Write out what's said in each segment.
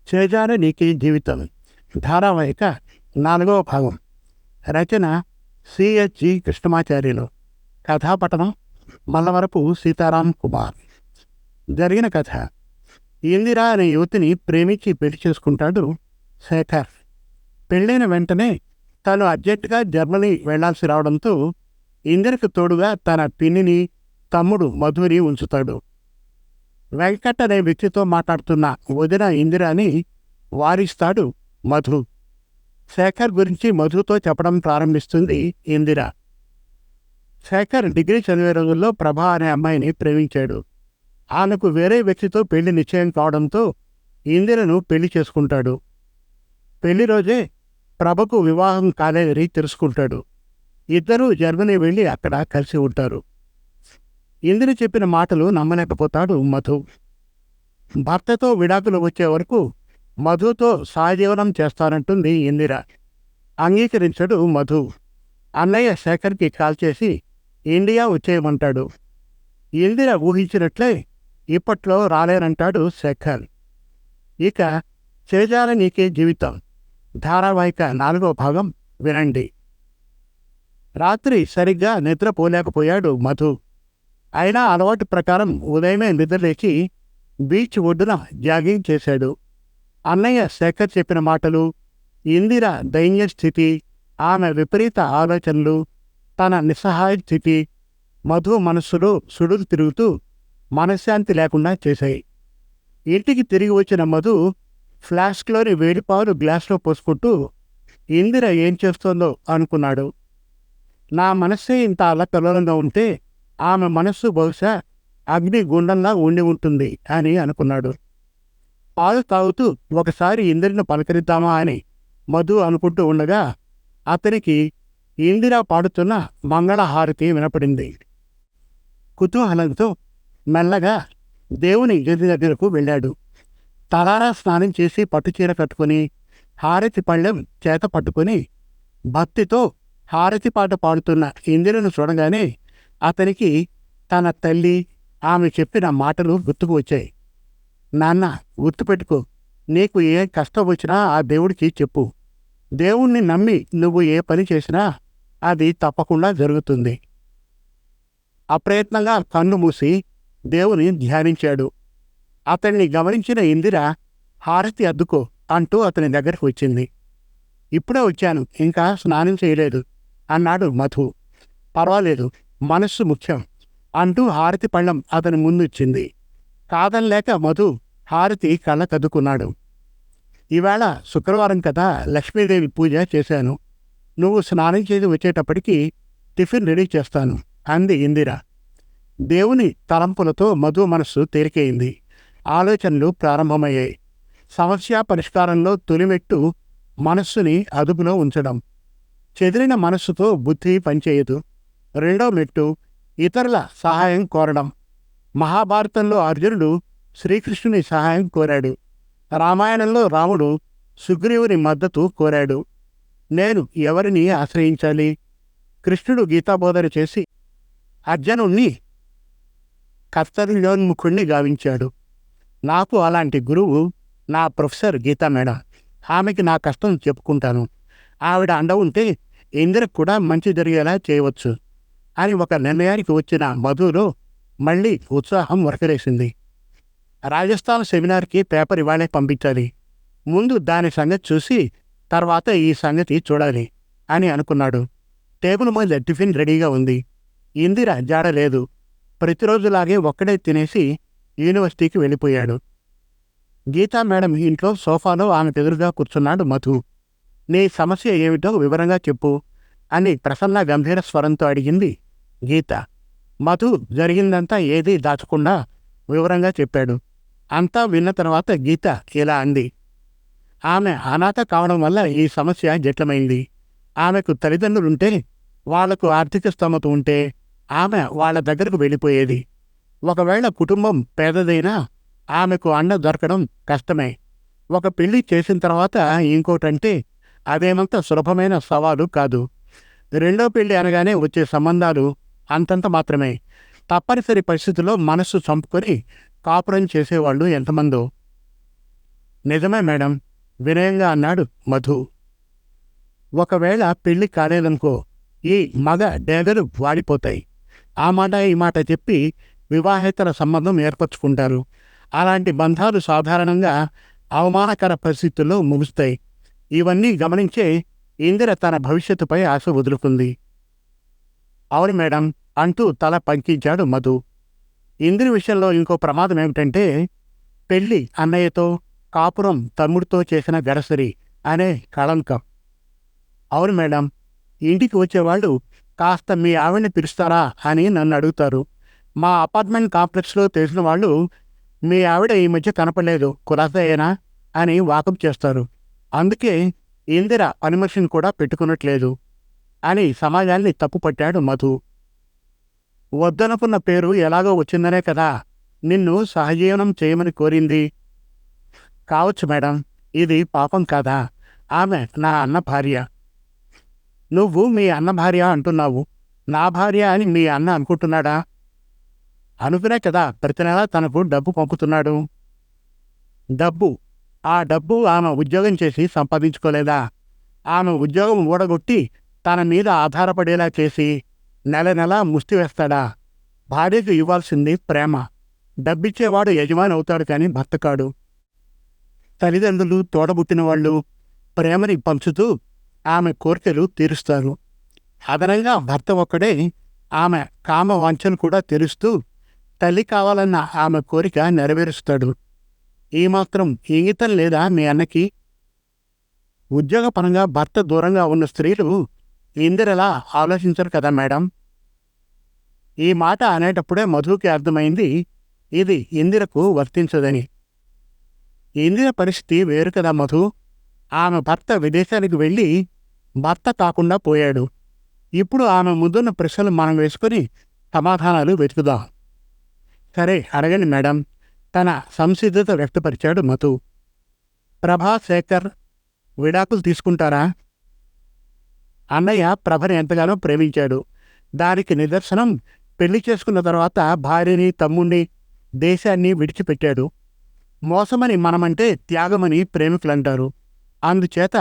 చేజార నీకి జీవితం ధారావాహిక 4వ భాగం. రచన సిహెచ్జి కృష్ణమాచార్యులు. కథాపఠనం మల్లవరపు సీతారాం కుమార్. జరిగిన కథ. ఇందిరా అనే యువతిని ప్రేమించి పెళ్లి చేసుకుంటాడు శేఖర్. పెళ్ళైన వెంటనే తను అర్జెంటుగా జర్మనీ వెళ్లాల్సి రావడంతో ఇందిరకు తోడుగా తన పిన్నిని, తమ్ముడు మధుని ఉంచుతాడు. వెంకట్ అనే వ్యక్తితో మాట్లాడుతున్న వదిన ఇందిరాని వారిస్తాడు మధు. శేఖర్ గురించి మధుతో చెప్పడం ప్రారంభిస్తుంది ఇందిర. శేఖర్ డిగ్రీ చదివే రోజుల్లో ప్రభా అనే అమ్మాయిని ప్రేమించాడు. ఆమెకు వేరే వ్యక్తితో పెళ్లి నిశ్చయం కావడంతో ఇందిరను పెళ్లి చేసుకుంటాడు. పెళ్లి రోజే ప్రభకు వివాహం కాలేదని తెలుసుకుంటాడు. ఇద్దరూ జర్మనీ వెళ్ళి అక్కడ కలిసి ఉంటారు. ఇందిర చెప్పిన మాటలు నమ్మలేకపోతాడు మధు. భర్తతో విడాకులు వచ్చే వరకు మధుతో సహజీవనం చేస్తానంటుంది ఇందిర. అంగీకరించడు మధు. అన్నయ్య శేఖర్కి కాల్ చేసి ఇండియా వచ్చేయమంటాడు. ఇందిర ఊహించినట్లే ఇప్పట్లో రాలేనంటాడు శేఖర్. ఇక చేజార నీకే జీవితం ధారావాహిక 4వ భాగం వినండి. రాత్రి సరిగ్గా నిద్రపోలేకపోయాడు మధు. అయినా అలవాటు ప్రకారం ఉదయమే నిద్రలేచి బీచ్ ఒడ్డున జాగింగ్ చేశాడు. అన్నయ్య శేఖర్ చెప్పిన మాటలు, ఇందిర దైన్య స్థితి, ఆమె విపరీత ఆలోచనలు, తన నిస్సహాయ స్థితి మధు మనస్సులో సుడులు తిరుగుతూ మనశ్శాంతి లేకుండా చేశాయి. ఇంటికి తిరిగి వచ్చిన మధు ఫ్లాస్క్లోని వేడిపాలు గ్లాసులో పోసుకుంటూ ఇందిర ఏం చేస్తోందో అనుకున్నాడు. నా మనస్సే ఇంత అల్లకల్లోలంగా ఉంటే ఆమె మనస్సు బహుశా అగ్ని గుండంగా ఉండి ఉంటుంది అని అనుకున్నాడు. పాలు తాగుతూ ఒకసారి ఇందిరను పలకరిద్దామా అని మధు అనుకుంటూ ఉండగా అతనికి ఇందిర పాడుతున్న మంగళహారతి వినపడింది. కుతూహలంతో మెల్లగా దేవుని గది దగ్గరకు వెళ్ళాడు. తలారా స్నానం చేసి పట్టుచీర కట్టుకుని హారతి పళ్ళెం చేత పట్టుకుని భక్తితో హారతి పాట పాడుతున్న ఇందిరను చూడగానే అతనికి తన తల్లి, ఆమె చెప్పిన మాటలు గుర్తుకు వచ్చాయి. నాన్న, గుర్తుపెట్టుకో, నీకు ఏ కష్టం వచ్చినా ఆ దేవుడికి చెప్పు. దేవుణ్ణి నమ్మి నువ్వు ఏ పని చేసినా అది తప్పకుండా జరుగుతుంది. అప్రయత్నంగా కన్ను మూసి దేవుని ధ్యానించాడు. అతన్ని గమనించిన ఇందిర హారతి అద్దుకో అంటూ అతని దగ్గరకు వచ్చింది. ఇప్పుడే వచ్చాను, ఇంకా స్నానం చేయలేదు అన్నాడు మధు. పర్వాలేదు, మనస్సు ముఖ్యం అంటూ హారతి పళ్ళం అతని ముందుచ్చింది. కాదనలేక మధు హారతి కళ్ళకద్దుకున్నాడు. ఈవేళ శుక్రవారం కదా, లక్ష్మీదేవి పూజ చేశాను. నువ్వు స్నానం చేసి వచ్చేటప్పటికి టిఫిన్ రెడీ చేస్తాను అంది ఇందిర. దేవుని తలంపులతో మధు మనస్సు తేలికైంది. ఆలోచనలు ప్రారంభమయ్యాయి. సమస్య పరిష్కారంలో తొలిమెట్టు మనస్సుని అదుపులో ఉంచడం. చెదిరిన మనస్సుతో బుద్ధి పనిచేయదు. రెండో మెట్టు ఇతరుల సహాయం కోరడం. మహాభారతంలో అర్జునుడు శ్రీకృష్ణుని సహాయం కోరాడు. రామాయణంలో రాముడు సుగ్రీవుని మద్దతు కోరాడు. నేను ఎవరిని ఆశ్రయించాలి? కృష్ణుడు గీతాబోధన చేసి అర్జునుణ్ణి కర్తవ్యోన్ముఖుణ్ణి గావించాడు. నాకు అలాంటి గురువు నా ప్రొఫెసర్ గీతా మేడం. ఆమెకి నా కష్టం చెప్పుకుంటాను. ఆవిడ అండ ఉంటే ఇందిరకు కూడా మంచి జరిగేలా చేయవచ్చు అని ఒక నిర్ణయానికి వచ్చిన మధులో మళ్ళీ ఉత్సాహం వరకరేసింది. రాజస్థాన్ సెమినార్కి పేపర్ ఇవాళే పంపించాలి. ముందు దాని సంగతి చూసి తర్వాత ఈ సంగతి చూడాలి అని అనుకున్నాడు. టేబుల్ మీద టిఫిన్ రెడీగా ఉంది. ఇందిర జాడలేదు. ప్రతిరోజులాగే ఒక్కడే తినేసి యూనివర్సిటీకి వెళ్ళిపోయాడు. గీతా మేడం ఇంట్లో సోఫాలో ఆమె ఎదురుగా కూర్చున్నాడు మధు. నీ సమస్య ఏమిటో వివరంగా చెప్పు అని ప్రసన్న గంభీర స్వరంతో అడిగింది గీత. మధు జరిగిందంతా ఏదీ దాచకుండా వివరంగా చెప్పాడు. అంతా విన్న తర్వాత గీత ఇలా అంది. ఆమె అనాథ కావడం వల్ల ఈ సమస్య జటిలమైంది. ఆమెకు తల్లిదండ్రులుంటే, వాళ్లకు ఆర్థిక స్తోమత ఉంటే ఆమె వాళ్ళ దగ్గరకు వెళ్ళిపోయేది. ఒకవేళ కుటుంబం పేదదైనా ఆమెకు అండ దొరకడం కష్టమే. ఒక పెళ్లి చేసిన తర్వాత ఇంకోటంటే అదేమంత సులభమైన సవాలు కాదు. రెండో పెళ్లి అనగానే వచ్చే సంబంధాలు అంతంత మాత్రమే. తప్పనిసరి పరిస్థితుల్లో మనస్సు చంపుకొని కాపురం చేసేవాళ్ళు ఎంతమందో. నిజమే మేడం, వినయంగా అన్నాడు మధు. ఒకవేళ పెళ్లి కాలేదనుకో, ఈ మగ డేగలు వాడిపోతాయి. ఆ మాట ఈ మాట చెప్పి వివాహేతర సంబంధం ఏర్పరచుకుంటారు. అలాంటి బంధాలు సాధారణంగా అవమానకర పరిస్థితుల్లో ముగుస్తాయి. ఇవన్నీ గమనించే ఇందిర తన భవిష్యత్తుపై ఆశ వదులుకుంది. అవును మేడం అంటూ తల పంకించాడు మధు. ఇందిర విషయంలో ఇంకో ప్రమాదం ఏమిటంటే, పెళ్లి అన్నయ్యతో, కాపురం తమ్ముడితో చేసిన గడసరి అనే కళంకం. అవును మేడం, ఇంటికి వచ్చేవాళ్ళు కాస్త మీ ఆవిడని పిలుస్తారా అని నన్ను అడుగుతారు. మా అపార్ట్మెంట్ కాంప్లెక్స్లో తెలిసిన వాళ్ళు మీ ఆవిడ ఈ మధ్య కనపడలేదు, కులాసయ్యేనా అని వాకప్ చేస్తారు. అందుకే ఇందిర పనిమనిషిని కూడా పెట్టుకున్నట్లేదు అని సమాజాన్ని తప్పుపట్టాడు మధు. వద్దనుకున్న పేరు ఎలాగో వచ్చిందనే కదా నిన్ను సహజీవనం చేయమని కోరింది. కావచ్చు మేడం, ఇది పాపం కాదా? ఆమె నా అన్న భార్య. నువ్వు మీ అన్న భార్య అంటున్నావు, నా భార్య అని మీ అన్న అనుకుంటున్నాడా? అనుకునే కదా ప్రతి నెలా తనకు డబ్బు పంపుతున్నాడు. డబ్బు? ఆ డబ్బు ఆమె ఉద్యోగం చేసి సంపాదించుకోలేదా? ఆమె ఉద్యోగం ఊడగొట్టి తన మీద ఆధారపడేలా చేసి నెల నెలా ముష్టి వేస్తాడా? భార్యకు ఇవ్వాల్సింది ప్రేమ. డబ్బిచ్చేవాడు యజమాని అవుతాడు కానీ భర్త కాడు. తల్లిదండ్రులు, తోడబుట్టిన వాళ్ళు ప్రేమని పంచుతూ ఆమె కోరికలు తీరుస్తారు. అదనంగా భర్త ఒక్కడే ఆమె కామ వాంఛను కూడా తీరుస్తూ తల్లి కావాలన్న ఆమె కోరిక నెరవేరుస్తాడు. ఈ మాత్రం ఇంగితం లేదా మీ అన్నకి? ఉద్యోగపరంగా భర్త దూరంగా ఉన్న స్త్రీలు ఇందిరలా ఆలోచించరు కదా మేడం. ఈ మాట అనేటప్పుడే మధుకి అర్థమైంది ఇది ఇందిరకు వర్తించదని. ఇందిర పరిస్థితి వేరు కదా మధు. ఆమె భర్త విదేశానికి వెళ్ళి భర్త కాకుండా పోయాడు. ఇప్పుడు ఆమె ముందున్న ప్రశ్నలు మనం వేసుకొని సమాధానాలు వెతుకుదాం. సరే అడగండి మేడం, తన సంసిద్ధత వ్యక్తపరిచాడు మధు. ప్రభా, శేఖర్ విడాకులు తీసుకుంటారా? అన్నయ్య ప్రభని ఎంతగానో ప్రేమించాడు. దానికి నిదర్శనం పెళ్లి చేసుకున్న తర్వాత భార్యని, తమ్ముణ్ణి, దేశాన్ని విడిచిపెట్టాడు. మోసమని మనమంటే త్యాగమని ప్రేమికులంటారు. అందుచేత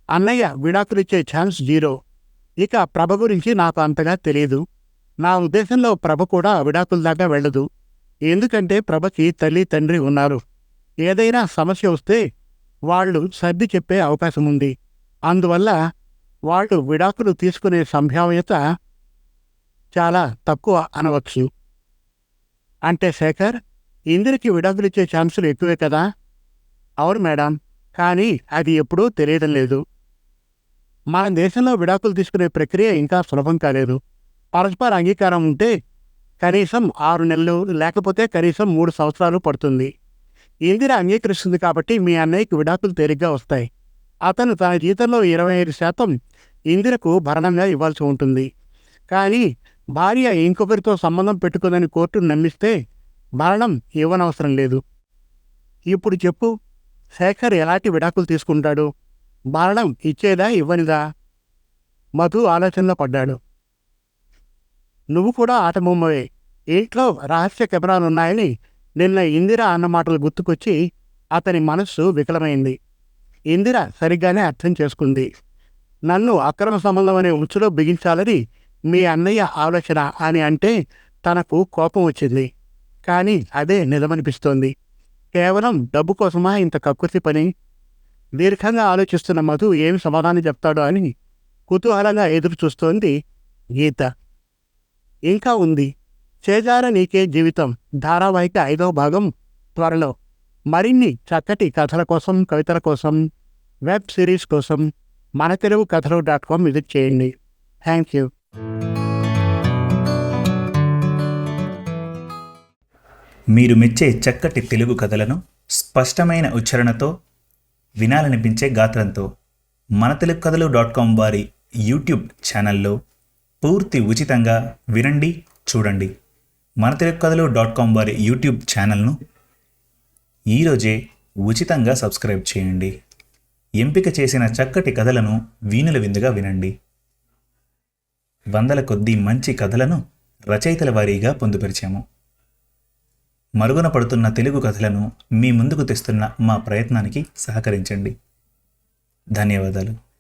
అన్నయ్య విడాకులిచ్చే ఛాన్స్ 0. ఇక ప్రభ గురించి నాకు అంతగా తెలియదు. నా ఉద్దేశంలో ప్రభ కూడా విడాకుల దాకా వెళ్ళదు. ఎందుకంటే ప్రభకి తల్లి, తండ్రి ఉన్నారు. ఏదైనా సమస్య వస్తే వాళ్ళు సర్ది చెప్పే అవకాశం ఉంది. అందువల్ల వాళ్ళు విడాకులు తీసుకునే సంభావ్యత చాలా తక్కువ అనవచ్చు. అంటే శేఖర్, ఇందిరకి విడాకులిచ్చే ఛాన్సులు ఎక్కువే కదా? అవును మేడం, కానీ అది ఎప్పుడూ తెలియడం లేదు. మన దేశంలో విడాకులు తీసుకునే ప్రక్రియ ఇంకా సులభం కాలేదు. పరస్పర అంగీకారం ఉంటే కనీసం 6 నెలలు, లేకపోతే కనీసం 3 సంవత్సరాలు పడుతుంది. ఇందిర అంగీకరిస్తుంది కాబట్టి మీ అన్నయ్యకి విడాకులు తేలిగ్గా వస్తాయి. అతను తన జీతంలో 25% ఇందిరకు భరణంగా ఇవ్వాల్సి ఉంటుంది. కానీ భార్య ఇంకొకరితో సంబంధం పెట్టుకుందని కోర్టును నమ్మిస్తే భరణం ఇవ్వనవసరం లేదు. ఇప్పుడు చెప్పు, శేఖర్ ఎలాంటి విడాకులు తీసుకుంటాడు? భరణం ఇచ్చేదా, ఇవ్వనిదా? మధు ఆలోచనలో పడ్డాడు. నువ్వు కూడా ఆటబొమ్మవే. ఇంట్లో రహస్య కెమెరాలున్నాయని నిన్న ఇందిర అన్న మాటలు గుర్తుకొచ్చి అతని మనస్సు వికలమైంది. ఇందిర సరిగ్గానే అర్థం చేసుకుంది. నన్ను అక్రమ సంబంధం అనే ఉచ్చులో బిగించాలని మీ అన్నయ్య ఆలోచన అని అంటే తనకు కోపం వచ్చింది. కానీ అదే నిజమనిపిస్తోంది. కేవలం డబ్బు కోసమా ఇంత కక్కుర్తి పని? దీర్ఘంగా ఆలోచిస్తున్న మధు ఏమి సమాధానం చెప్తాడో అని కుతూహలంగా ఎదురు చూస్తోంది గీత. ఇంకా ఉంది చేజార నీకే జీవితం ధారావాహిక 5వ భాగం త్వరలో. మరిన్ని చక్కటి కథల కోసం, కవితల కోసం, వెబ్ సిరీస్ కోసం మనతెలుగుకథలు.com విజిట్ చేయండి. Thank you. మీరు మెచ్చే చక్కటి తెలుగు కథలను స్పష్టమైన ఉచ్చారణతో, వినాలనిపించే గాత్రంతో మనతెలుగుకథలు.com వారి యూట్యూబ్ ఛానల్లో పూర్తి ఉచితంగా వినండి, చూడండి. మనతెలుగుకథలు.com వారి యూట్యూబ్ ఛానల్ను ఈరోజే ఉచితంగా సబ్స్క్రైబ్ చేయండి. ఎంపిక చేసిన చక్కటి కథలను వీణుల విందుగా వినండి. వందల కొద్దీ మంచి కథలను రచయితల వారీగా పొందుపరిచాము. మరుగున పడుతున్న తెలుగు కథలను మీ ముందుకు తెస్తున్న మా ప్రయత్నానికి సహకరించండి. ధన్యవాదాలు.